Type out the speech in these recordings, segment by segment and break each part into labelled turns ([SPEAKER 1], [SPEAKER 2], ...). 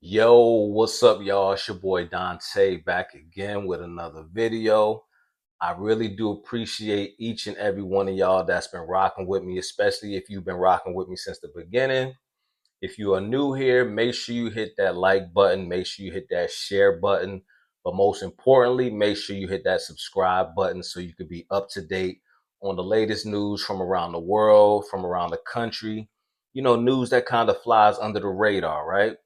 [SPEAKER 1] Yo, what's up, y'all? It's your boy Dante back again with another video. I really do appreciate each and every one of y'all that's been rocking with me, especially if you've been rocking with me since the beginning. If you are new here, make sure you hit that like button, make sure you hit that share button, but most importantly, make sure you hit that subscribe button so you can be up to date on the latest news from around the world, from around the country. You know, news that kind of flies under the radar, right?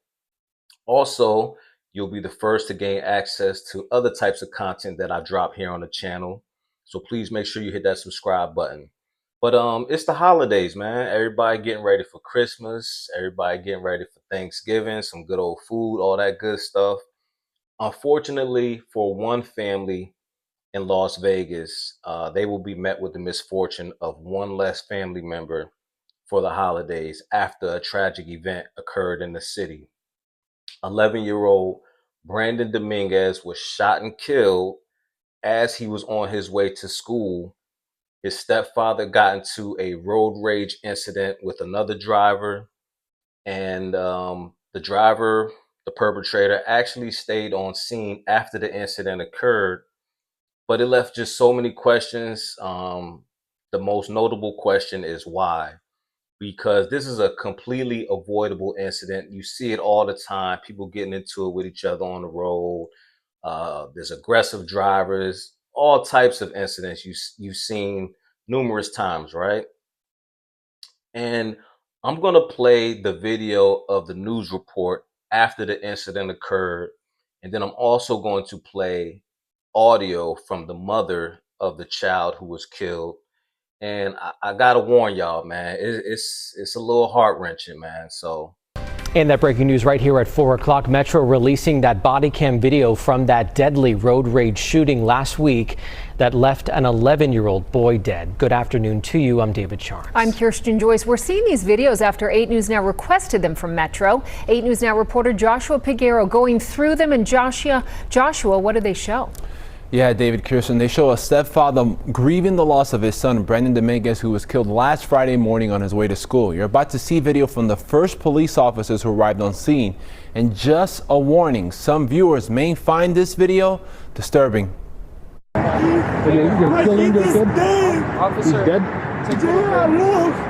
[SPEAKER 1] Also, you'll be the first to gain access to other types of content that I drop here on the channel. So please make sure you hit that subscribe button. But it's the holidays, man. Everybody getting ready for Christmas. Everybody getting ready for Thanksgiving, some good old food, all that good stuff. Unfortunately, for one family in Las Vegas, they will be met with the misfortune of one less family member for the holidays after a tragic event occurred in the city. 11-year-old Brandon Dominguez was shot and killed as he was on his way to school. His stepfather got into a road rage incident with another driver, and the driver, the perpetrator, actually stayed on scene after the incident occurred, but it left just so many questions. The most notable question is why? Because this is a completely avoidable incident. You see it all the time, people getting into it with each other on the road. There's aggressive drivers, all types of incidents you've seen numerous times, right? And I'm going to play the video of the news report after the incident occurred. And then I'm also going to play audio from the mother of the child who was killed. And I gotta warn y'all, man, it's a little heart-wrenching, man. So.
[SPEAKER 2] And that breaking news right here at 4 o'clock, Metro releasing that body cam video from that deadly road rage shooting last week that left an 11-year-old boy dead. Good afternoon to you. I'm David Charles.
[SPEAKER 3] I'm Kirsten Joyce. We're seeing these videos after 8 News Now requested them from Metro. 8 News Now reporter Joshua Piguero going through them. And Joshua, what do they show?
[SPEAKER 4] Yeah, David, Kirsten, they show a stepfather grieving the loss of his son, Brandon Dominguez, who was killed last Friday morning on his way to school. You're about to see video from the first police officers who arrived on scene. And just a warning, some viewers may find this video disturbing.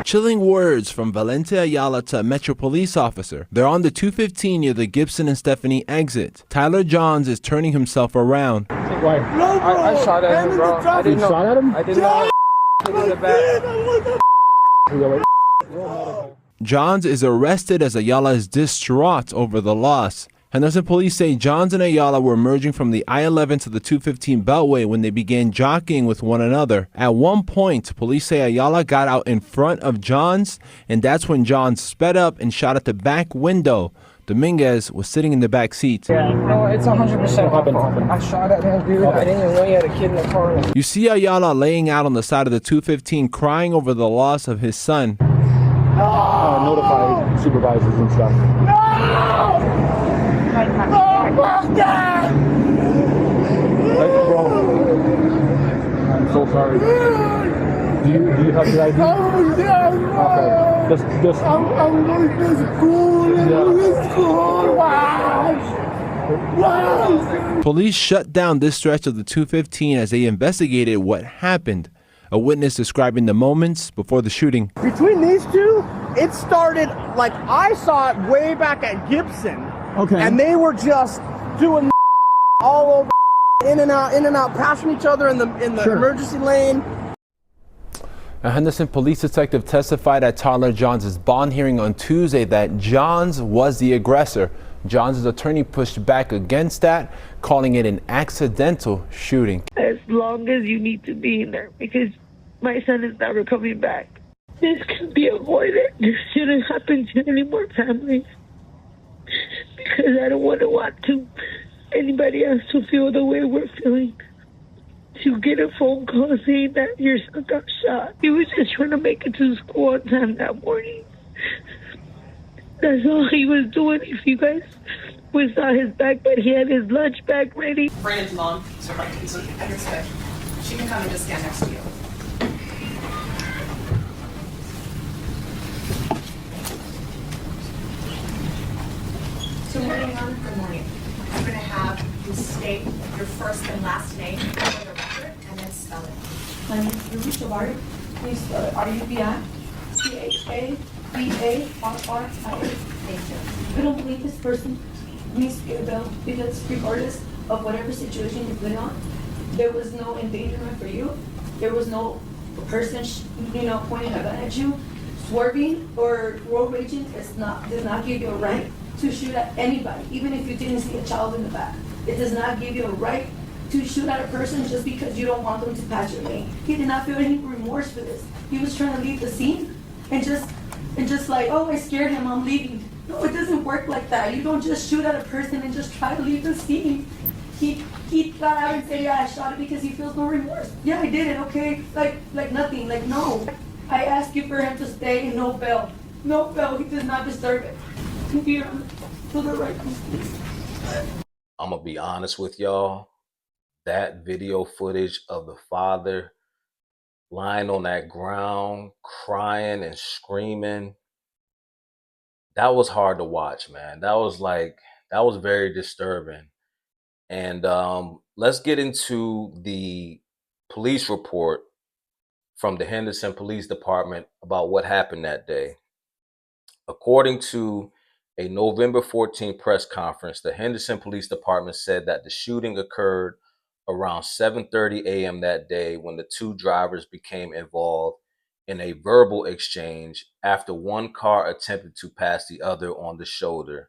[SPEAKER 4] Chilling words from Valente Ayala to a Metro police officer. They're on the 215 near the Gibson and Stephanie exit. Tyler Johns is turning himself around.
[SPEAKER 5] Why? I shot at him, bro. I didn't know. Shot at him? I didn't know.
[SPEAKER 4] Johns is arrested as Ayala is distraught over the loss. Henderson police say Johns and Ayala were merging from the I-11 to the 215 Beltway when they began jockeying with one another. At one point, police say Ayala got out in front of Johns, and that's when Johns sped up and shot at the back window. Dominguez was sitting in the back seat.
[SPEAKER 5] Yeah, no, it's 100% my fault. I shot at him, dude. I didn't even know he had a kid in the car.
[SPEAKER 4] You see Ayala laying out on the side of the 215 crying over the loss of his son.
[SPEAKER 5] Notify supervisors and stuff. No! Oh my God! Bro, I'm so sorry. Do you have the ID? Oh, yeah. Okay. Just. I'm going to school. Yeah. Wow.
[SPEAKER 4] Police shut down this stretch of the 215 as they investigated what happened. A witness describing the moments before the shooting.
[SPEAKER 6] Between these two, it started like I saw it way back at Gibson.
[SPEAKER 5] Okay.
[SPEAKER 6] And they were just doing all over, in and out, passing each other in the emergency lane.
[SPEAKER 4] A Henderson police detective testified at Tyler Johns' bond hearing on Tuesday that Johns was the aggressor. Johns' attorney pushed back against that, calling it an accidental shooting.
[SPEAKER 7] As long as you need to be in there, because my son is never coming back. This can be avoided. This shouldn't happen to any more families. Because I don't want anybody else to feel the way we're feeling. To get a phone call saying that your son got shot. He was just trying to make it to school on time that morning. That's all he was doing. If you guys saw his bag, but he had his lunch bag ready.
[SPEAKER 8] Brandon's mom, so I understand. She can come and just stand next to you. So John, good morning. I'm going to have you state your first and last name for the record and then spell it.
[SPEAKER 9] My name is Ruby Shavari. Please spell it R-U-B-I-C-H-A-V-A-R-R-I-A.
[SPEAKER 8] Thank you.
[SPEAKER 9] I don't believe this person needs to get a bail because regardless of whatever situation you've been on, there was no endangerment for you. There was no person, pointing a gun at you. Swerving or road raging does not give you a right to shoot at anybody, even if you didn't see a child in the back. It does not give you a right to shoot at a person just because you don't want them to pass your lane. He did not feel any remorse for this. He was trying to leave the scene and just like, oh, I scared him, I'm leaving. No, it doesn't work like that. You don't just shoot at a person and just try to leave the scene. He got out and said, yeah, I shot it because he feels no remorse. Yeah, I did it, okay? Like nothing, like no. I ask you for him to stay and no bail. No bail, he does not deserve it. Computer, to the right, please.
[SPEAKER 1] I'm gonna be honest with y'all. That video footage of the father lying on that ground, crying and screaming, that was hard to watch, man. That was very disturbing. And let's get into the police report from the Henderson Police Department about what happened that day. According to a November 14th press conference, the Henderson Police Department said that the shooting occurred around 7:30 a.m. that day when the two drivers became involved in a verbal exchange after one car attempted to pass the other on the shoulder.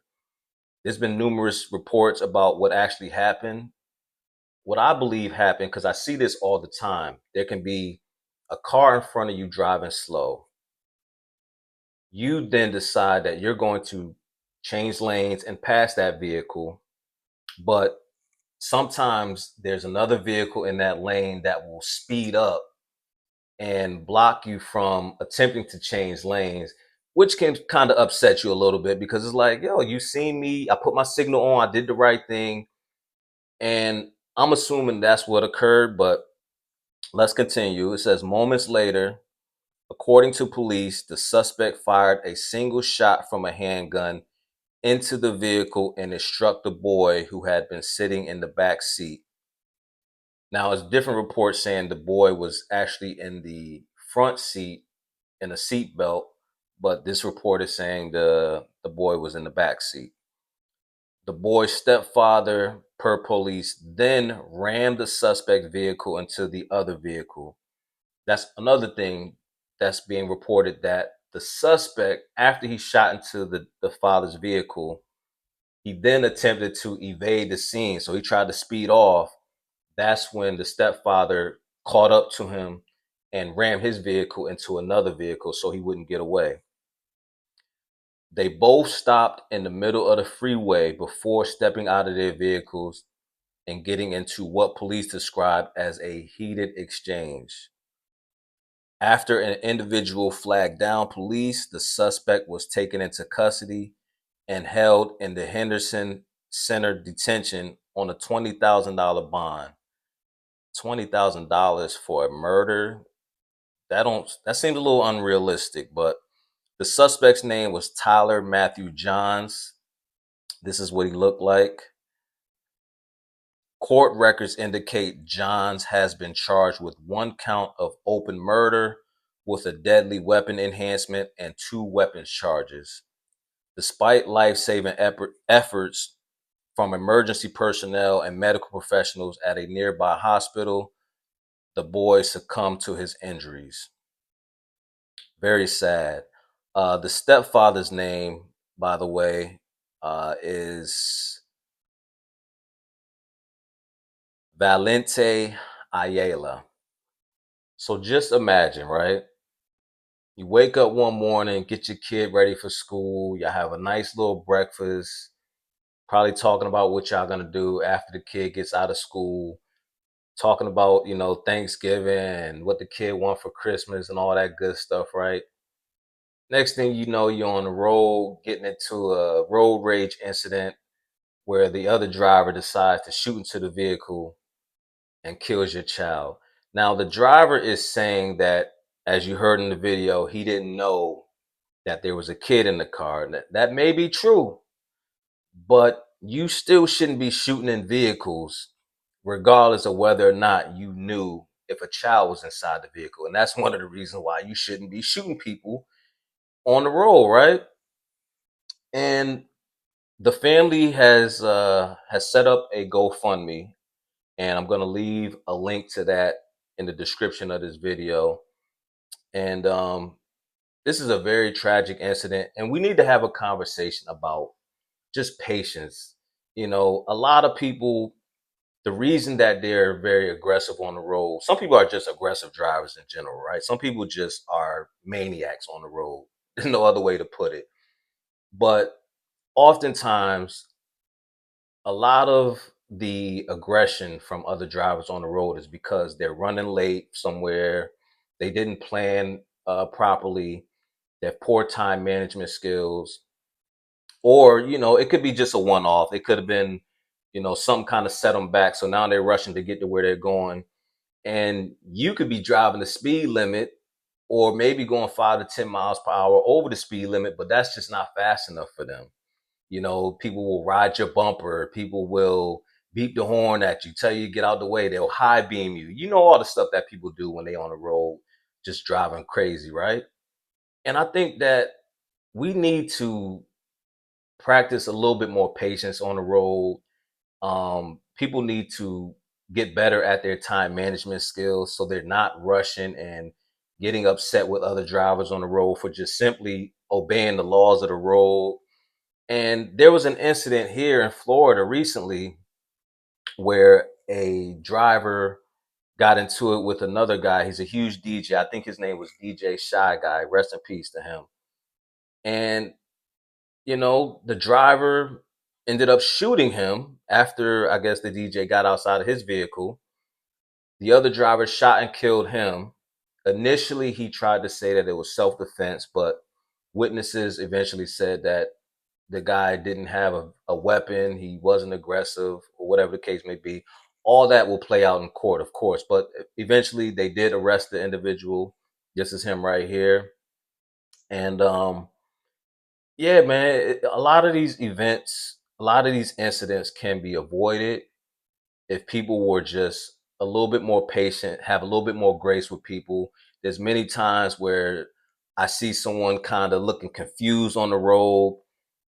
[SPEAKER 1] There's been numerous reports about what actually happened. What I believe happened, because I see this all the time, there can be a car in front of you driving slow. You then decide that you're going to change lanes and pass that vehicle, but sometimes there's another vehicle in that lane that will speed up and block you from attempting to change lanes, which can kind of upset you a little bit because it's like, yo, you seen me, I put my signal on, I did the right thing. And I'm assuming that's what occurred, but let's continue. It says moments later, according to police, the suspect fired a single shot from a handgun into the vehicle and it struck the boy who had been sitting in the back seat. Now, it's different reports saying the boy was actually in the front seat in a seat belt, but this report is saying the boy was in the back seat. The boy's stepfather, per police, then rammed the suspect vehicle into the other vehicle. That's another thing that's being reported, that the suspect, after he shot into the father's vehicle, he then attempted to evade the scene. So he tried to speed off. That's when the stepfather caught up to him and rammed his vehicle into another vehicle so he wouldn't get away. They both stopped in the middle of the freeway before stepping out of their vehicles and getting into what police described as a heated exchange. After an individual flagged down police, the suspect was taken into custody and held in the Henderson Center detention on a $20,000 bond. $20,000 for a murder? That seemed a little unrealistic, but the suspect's name was Tyler Matthew Johns. This is what he looked like. Court records indicate Johns has been charged with 1 count of open murder with a deadly weapon enhancement and 2 weapons charges. Despite life-saving efforts from emergency personnel and medical professionals at a nearby hospital, the boy succumbed to his injuries. Very sad. The stepfather's name, by the way, is Valente Ayala. So just imagine, right? You wake up one morning, get your kid ready for school. Y'all have a nice little breakfast, probably talking about what y'all gonna do after the kid gets out of school, talking about, Thanksgiving and what the kid want for Christmas and all that good stuff, right? Next thing you know, you're on the road, getting into a road rage incident where the other driver decides to shoot into the vehicle and kills your child. Now, the driver is saying that, as you heard in the video, he didn't know that there was a kid in the car. That may be true, but you still shouldn't be shooting in vehicles, regardless of whether or not you knew if a child was inside the vehicle. And that's one of the reasons why you shouldn't be shooting people on the road, right? And the family has set up a GoFundMe, and I'm gonna leave a link to that in the description of this video. And this is a very tragic incident, and we need to have a conversation about just patience. You know, a lot of people, the reason that they're very aggressive on the road, some people are just aggressive drivers in general, right? Some people just are maniacs on the road. There's no other way to put it. But oftentimes, a lot of the aggression from other drivers on the road is because they're running late somewhere, they didn't plan properly, they have poor time management skills, or it could be just a one-off. It could have been some kind of set them back, so now they're rushing to get to where they're going. And you could be driving the speed limit, or maybe going 5 to 10 miles per hour over the speed limit, but that's just not fast enough for them. People will ride your bumper, people will beep the horn at you, tell you to get out the way, they'll high beam you. All the stuff that people do when they on the road, just driving crazy, right? And I think that we need to practice a little bit more patience on the road. People need to get better at their time management skills, so they're not rushing and getting upset with other drivers on the road for just simply obeying the laws of the road. And there was an incident here in Florida recently where a driver got into it with another guy. He's a huge DJ. I think his name was DJ Shy Guy. Rest in peace to him. And the driver ended up shooting him after, I guess, the DJ got outside of his vehicle. The other driver shot and killed him. Initially, he tried to say that it was self-defense, but witnesses eventually said that the guy didn't have a weapon, he wasn't aggressive, or whatever the case may be. All that will play out in court, of course, but eventually they did arrest the individual. This is him right here. And yeah, man, a lot of these events, a lot of these incidents can be avoided if people were just a little bit more patient, have a little bit more grace with people. There's many times where I see someone kind of looking confused on the road,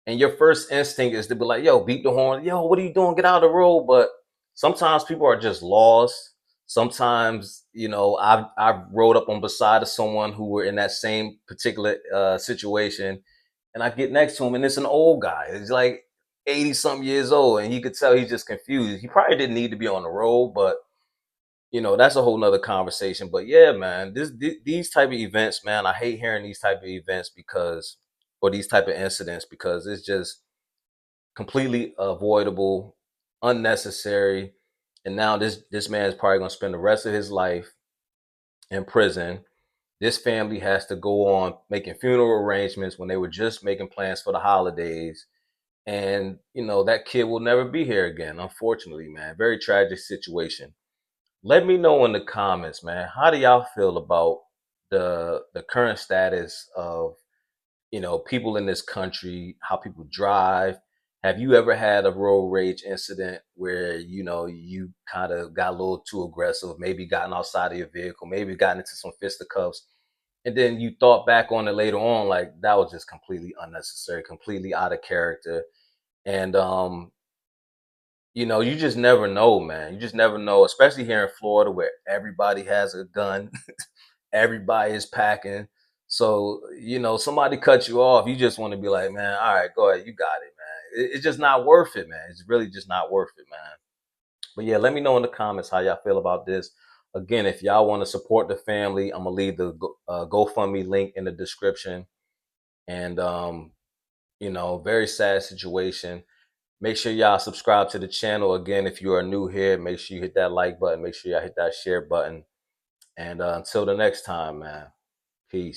[SPEAKER 1] and your first instinct is to be like, yo, beat the horn. Yo, what are you doing? Get out of the road. But sometimes people are just lost. Sometimes, I've rode up on beside of someone who were in that same particular situation, and I get next to him, and it's an old guy. He's like 80 something years old, and you could tell he's just confused. He probably didn't need to be on the road, but that's a whole nother conversation. But yeah, man, these type of events, man, I hate hearing these type of events or these type of incidents, because it's just completely avoidable, unnecessary. And now this man is probably going to spend the rest of his life in prison. This family has to go on making funeral arrangements when they were just making plans for the holidays. And, that kid will never be here again, unfortunately, man. Very tragic situation. Let me know in the comments, man, how do y'all feel about the current status of, people in this country, how people drive? Have you ever had a road rage incident where, you kind of got a little too aggressive, maybe gotten outside of your vehicle, maybe gotten into some fisticuffs, and then you thought back on it later on, like, that was just completely unnecessary, completely out of character? And, you just never know, man. You just never know, especially here in Florida where everybody has a gun, everybody is packing. So, somebody cuts you off, you just want to be like, man, all right, go ahead, you got it, man. It's just not worth it, man. It's really just not worth it, man. But yeah, let me know in the comments how y'all feel about this. Again, if y'all want to support the family, I'm gonna leave the GoFundMe link in the description. And very sad situation. Make sure y'all subscribe to the channel. Again, if you are new here, make sure you hit that like button. Make sure y'all hit that share button. And until the next time, man, peace.